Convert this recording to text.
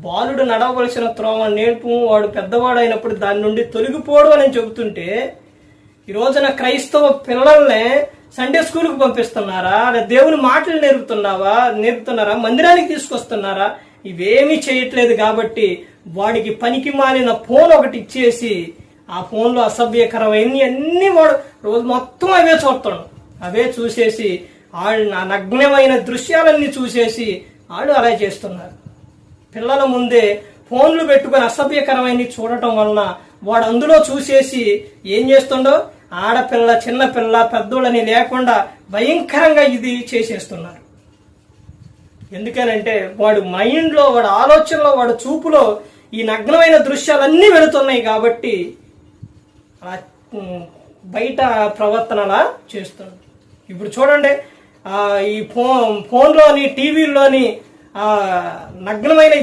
బాలుడు నడవవలసిన త్రోవ నేర్పు, వాడు పెద్దవాడు అయినప్పుడు దాని నుండి తొలగిపోవడం అని చెబుతుంటే, ఈ రోజున క్రైస్తవ పిల్లల్ని సండే స్కూల్కి పంపిస్తున్నారా, లేదా దేవుని మాటలు నేర్పుతున్నారా, మందిరానికి తీసుకొస్తున్నారా? ఇవేమీ చేయట్లేదు. కాబట్టి వాడికి పనికి మాలిన ఫోన్ ఒకటి ఇచ్చేసి ఆ ఫోన్లో అసభ్యకరమైనవి అన్ని వాడు రోజు మొత్తం అవే చూస్తాడు. అవే చూసేసి వాళ్ళు నా నగ్నమైన దృశ్యాలన్నీ చూసేసి వాళ్ళు అలా చేస్తున్నారు. పిల్లల ముందే ఫోన్లు పెట్టుకుని అసభ్యకరమైనవి చూడటం వలన వాడు అందులో చూసేసి ఏం చేస్తుండో, ఆడపిల్ల చిన్నపిల్ల పెద్దోళ్ళని లేకుండా భయంకరంగా ఇది చేసేస్తున్నారు. ఎందుకనంటే వాడు మైండ్లో, వాడు ఆలోచనలో, వాడు చూపులో ఈ నగ్నమైన దృశ్యాలన్నీ వెళుతున్నాయి. కాబట్టి అలా బయట ప్రవర్తనలా చేస్తున్నాడు. ఇప్పుడు చూడండి, ఈ ఫోన్లోని టీవీల్లోని నగ్నమైన